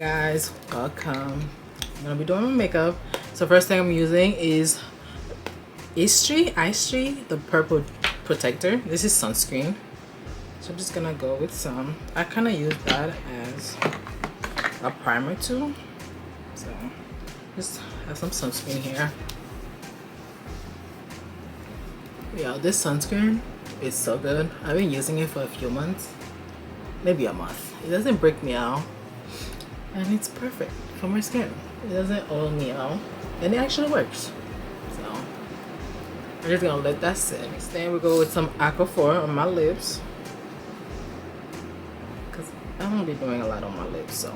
Guys, welcome. I'm gonna be doing my makeup. So first thing I'm using is Ice Tree, the purple protector. This is sunscreen. So I'm just gonna go with some. I kind of use that as a primer too. So just have some sunscreen here. Yeah, this sunscreen is so good. I've been using it for a few months, maybe a month. It doesn't break me out. And it's perfect for my skin. It doesn't oil me out, and it actually works. So I'm just gonna let that sit. Then we go with some Aquaphor on my lips, cause I won't be doing a lot on my lips. So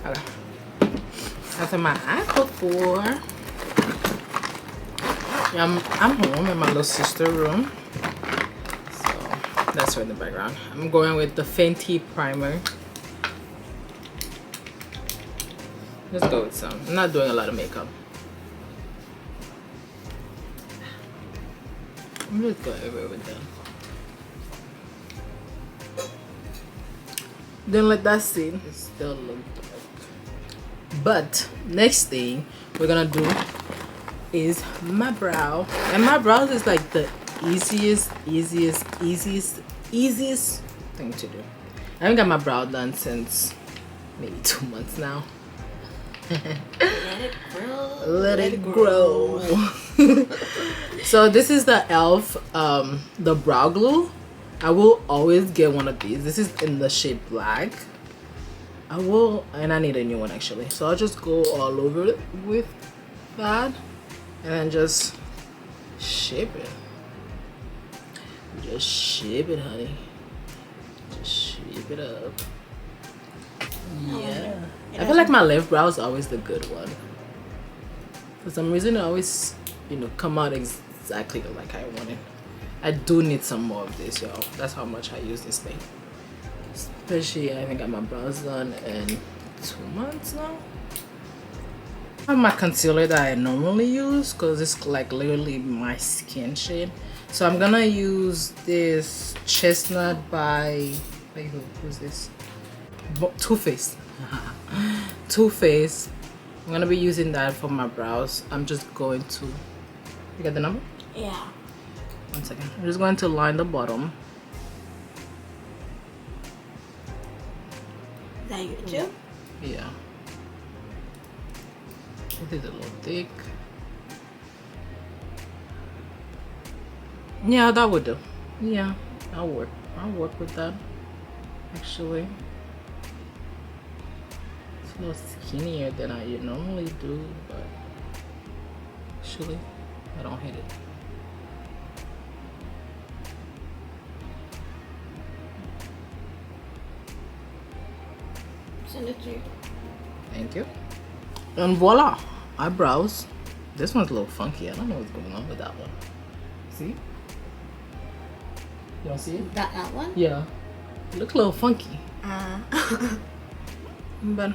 okay. After my Aquaphor, yeah, I'm home in my little sister room. That's her in the background. I'm going with the Fenty primer. Let's go with some. I'm not doing a lot of makeup. I'm just going everywhere with them. Then let that sit. It still looks dark. But next thing we're gonna do is my brow. And my brows is like the easiest thing to do. I haven't got my brow done since maybe 2 months now. Let it grow. So this is the e.l.f. The brow glue. I will always get one of these. This is in the shade black. And I need a new one actually. So I'll just go all over it with that and then just shape it. Just shape it, honey. Just shape it up. Yeah. I feel like my left brow is always the good one. For some reason, it always, come out exactly like I want it. I do need some more of this, y'all. That's how much I use this thing. Especially, I haven't got my brows done in 2 months now. I have my concealer that I normally use because it's like literally my skin shade. So I'm gonna use this Chestnut by who's this? Too Faced. Too Faced. I'm gonna be using that for my brows. I'm just going to. You got the number? Yeah. 1 second. I'm just going to line the bottom. Is that you too? Yeah. It is a little thick. Yeah, that would do. Yeah, I'll work with that. Actually, it's a little skinnier than I normally do, but actually, I don't hate it. Send it to you. Thank you. And voila, eyebrows. This one's a little funky. I don't know what's going on with that one. See? You don't see it? That one? Yeah. It looks a little funky. But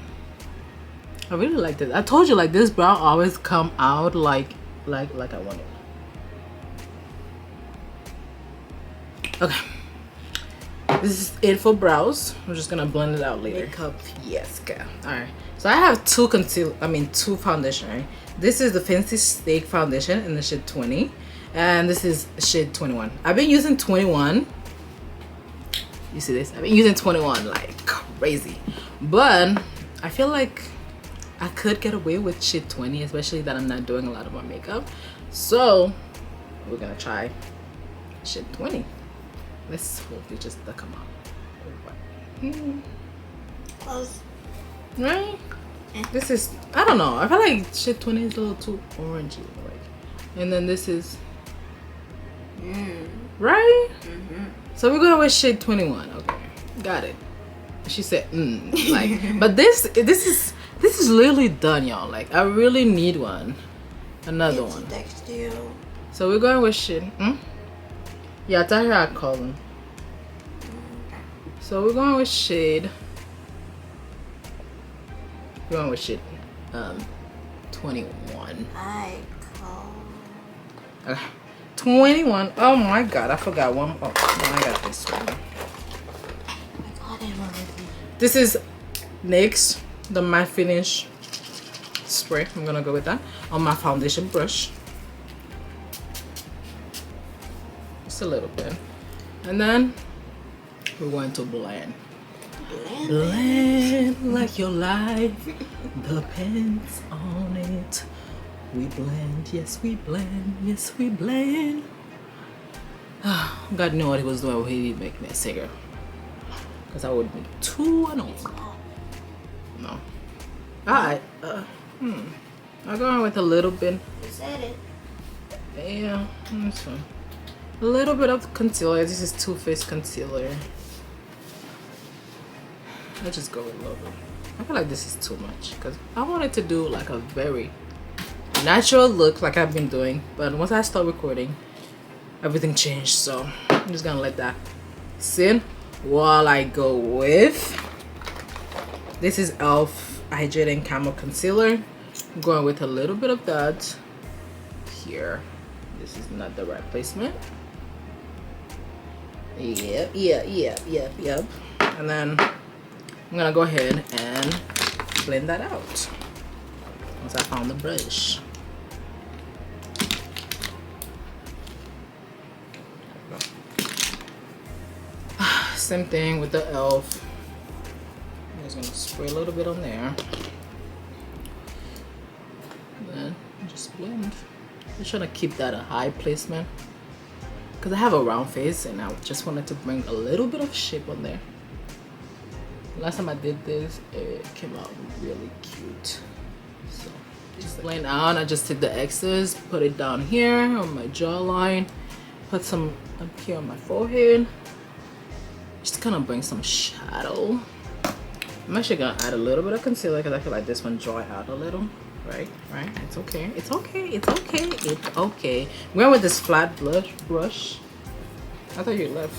I really like this. I told you, like, this brow always come out like I want it. Okay. This is it for brows. I'm just gonna blend it out later. Makeup. Yes, girl. Alright. So I have two foundation, right? This is the Fancy Steak foundation in the shade 20. And this is shade 21. I've been using 21. You see this? I've been using 21 like crazy. But I feel like I could get away with shade 20, especially that I'm not doing a lot of my makeup. So we're gonna try shade 20. Let's hope it just doesn't come out. Close. Right? This is, I don't know. I feel like shade 20 is a little too orangey. Like, and then this is right? So we're going with shade 21. Okay, got it. She said like, but this is literally done, y'all. Like, I really need another one. Text you. So we're going with shade yeah, tell her I call them. So we're going with shade 21. I call. Okay. 21. Oh my god, I forgot one. Oh, no, I got this one. This is NYX, the matte finish spray. I'm gonna go with that on my foundation brush. Just a little bit. And then we're going to blend. Blend like your life depends on it. We blend, yes we blend, yes we blend. God knew what he was doing when he made me a singer. Because I would be too annoying. No. Alright. I'll go on with a little bit. You said it. Yeah, that's fine. A little bit of concealer. This is Too Faced concealer. Let's just go with a little bit. I feel like this is too much because I wanted to do like a very natural look like I've been doing, but once I start recording, everything changed. So I'm just gonna let that sit while I go with this is e.l.f. Hydrating Camo Concealer. I'm going with a little bit of that here. This is not the right placement. Yep. And then I'm gonna go ahead and blend that out once I found the brush. Same thing with the e.l.f. I'm just gonna spray a little bit on there. And then just blend. I'm trying to keep that a high placement because I have a round face and I just wanted to bring a little bit of shape on there. Last time I did this, it came out really cute. So just blend out. I just take the excess, put it down here on my jawline, put some up here on my forehead. Just kind of bring some shadow. I'm actually gonna add a little bit of concealer because I feel like this one dry out a little. Right? It's okay. It's okay. I'm going with this flat brush. I thought you left.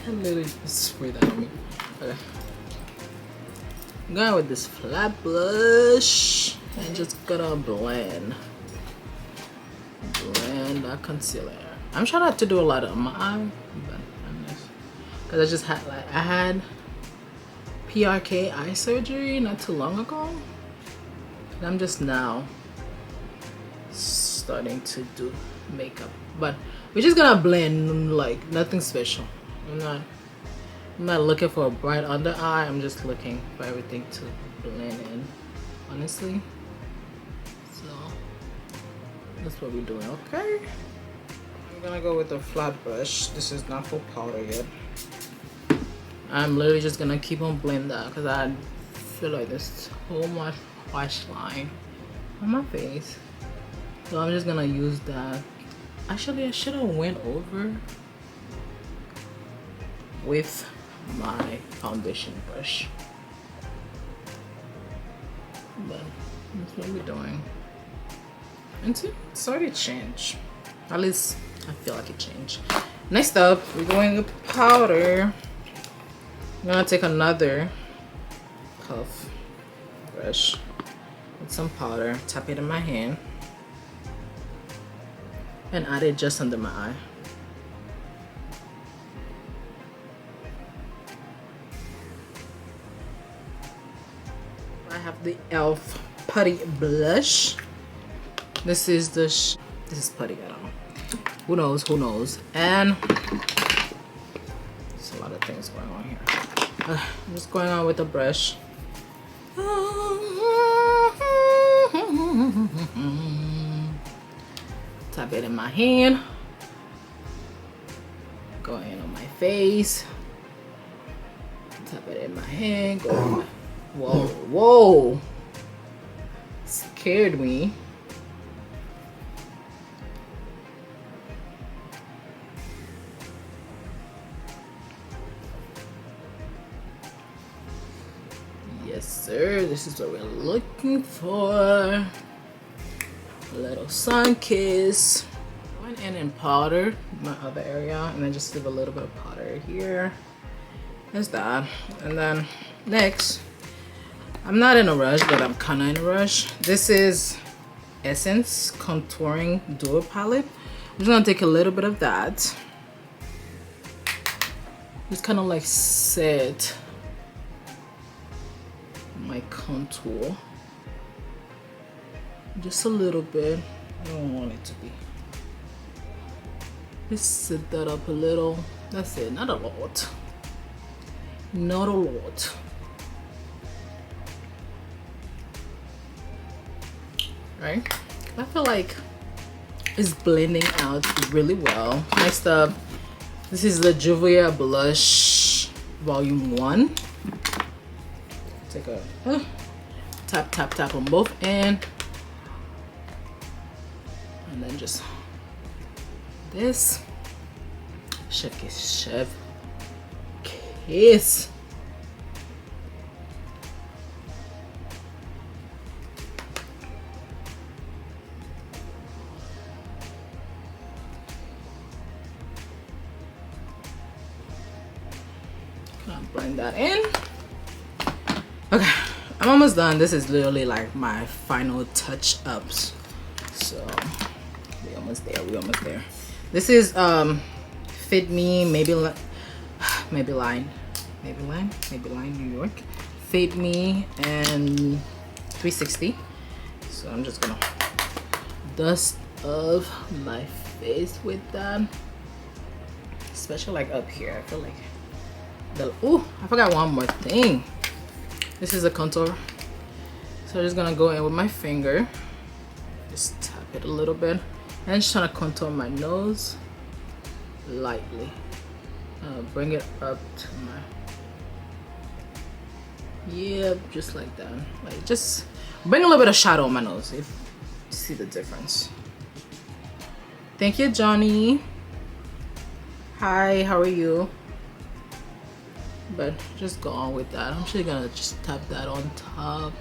I literally sprayed that on me. Okay. I'm going with this flat brush and just gonna blend that concealer. I'm trying not to do a lot on my eye, but I'm just because I just had I had PRK eye surgery not too long ago, and I'm just now starting to do makeup. But we're just gonna blend, like nothing special. I'm not looking for a bright under eye. I'm just looking for everything to blend in, honestly. So that's what we're doing. Okay, I'm gonna go with the flat brush. This is not for powder yet. I'm literally just gonna keep on blending that because I feel like there's so much harsh line on my face. So I'm just gonna use that. Actually, I should have went over with my foundation brush. But that's what we're doing. And see, it's already changed. At least I feel like it changed. Next up, we're going with powder. I'm gonna take another puff brush with some powder, tap it in my hand, and add it just under my eye. I have the e.l.f. Putty Blush. This is the this is putty, I don't know. Who knows? And there's a lot of things going on here. I'm just going on with the brush. Tap it in my hand. Go in on my face. Tap it in my hand. Go in my... Whoa. Scared me. Yes, sir. This is what we're looking for. A little sun kiss. Went in and powdered my other area, and then just leave a little bit of powder here. There's that. And then next, I'm not in a rush, but I'm kind of in a rush. This is Essence Contouring Duo Palette. I'm just gonna take a little bit of that. Just kind of like set my contour. Just a little bit. I don't want it to be. Just set that up a little. That's it, not a lot. Not a lot. Right? I feel like it's blending out really well. Next up, this is the Juvia Blush Volume 1. Take a tap on both ends. And then just this. Chef kiss. Blend that in. Okay, I'm almost done. This is literally like my final touch ups. So we almost there. This is Fit Me Maybelline New York Fit Me and 360. So I'm just gonna dust off my face with that, especially like up here. I feel like oh, I forgot one more thing. This is a contour, so I'm just gonna go in with my finger, just tap it a little bit, and just trying to contour my nose lightly. Bring it up to my just like that. Like just bring a little bit of shadow on my nose if you see the difference. Thank you, Johnny. Hi, how are you? But just go on with that. I'm actually gonna just tap that on top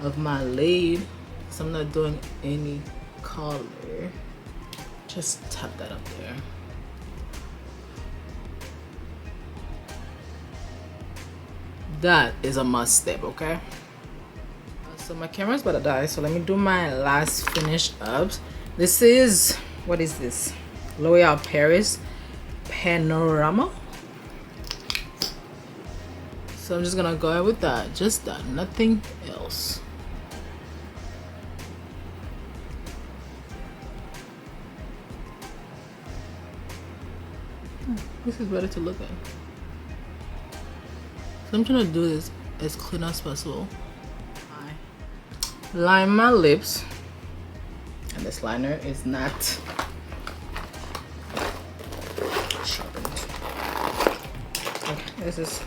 of my lid, so I'm not doing any color. Just tap that up there. That is a must step, okay? So my camera's about to die, so let me do my last finish ups. This is, what is this? L'Oreal Paris Panorama. So I'm just gonna go ahead with that, just that, nothing else. This is better to look at. So I'm trying to do this as clean as possible. I line my lips, and this liner is not sharpened. Okay, this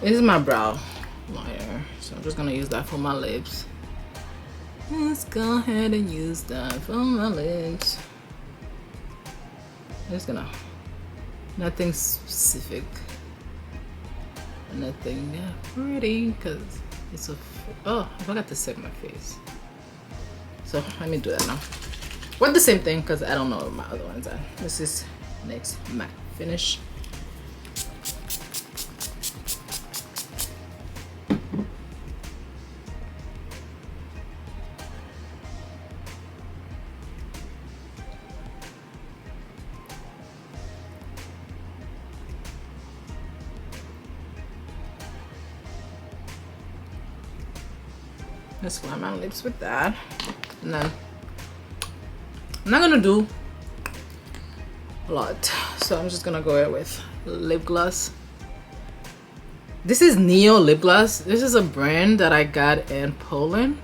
is my brow liner, so I'm just gonna use that for my lips. Let's go ahead and use that for my lips. I'm just gonna, nothing specific, nothing pretty, because it's a, oh, I forgot to set my face. So let me do that now. What the same thing, because I don't know where my other ones are. This is next matte finish. Just line my lips with that, and then I'm not gonna do a lot, so I'm just gonna go ahead with lip gloss. This is Neo lip gloss. This is a brand that I got in Poland.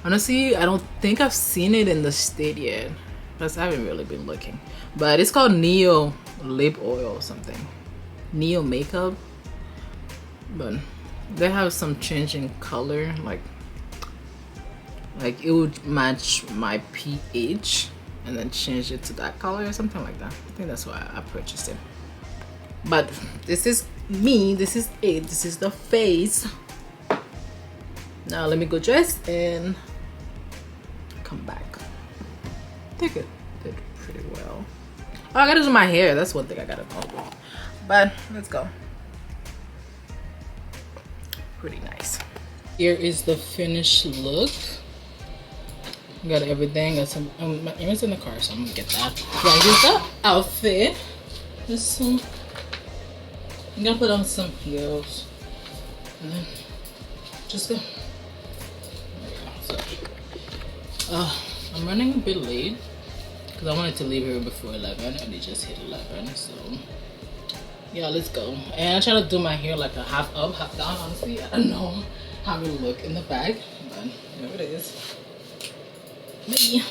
Honestly, I don't think I've seen it in the state yet, because I haven't really been looking. But it's called Neo lip oil or something, Neo makeup. But they have some changing color, like it would match my pH and then change it to that color or something like that. I think that's why I purchased it. But this is me, this is it, this is the face. Now let me go dress and come back. I think it did pretty well. Oh, I gotta do my hair. That's one thing I gotta know. But let's go. Pretty nice. Here is the finished look. Got everything. Got some. My earrings in the car, so I'm gonna get that. Right, here's the outfit. There's some. I'm gonna put on some heels, and then just go. There we go. So, I'm running a bit late because I wanted to leave here before 11, and it just hit 11. So, yeah, let's go. And I try to do my hair like a half up, half down. Honestly, I don't know how it look in the back, but there it is. Bye.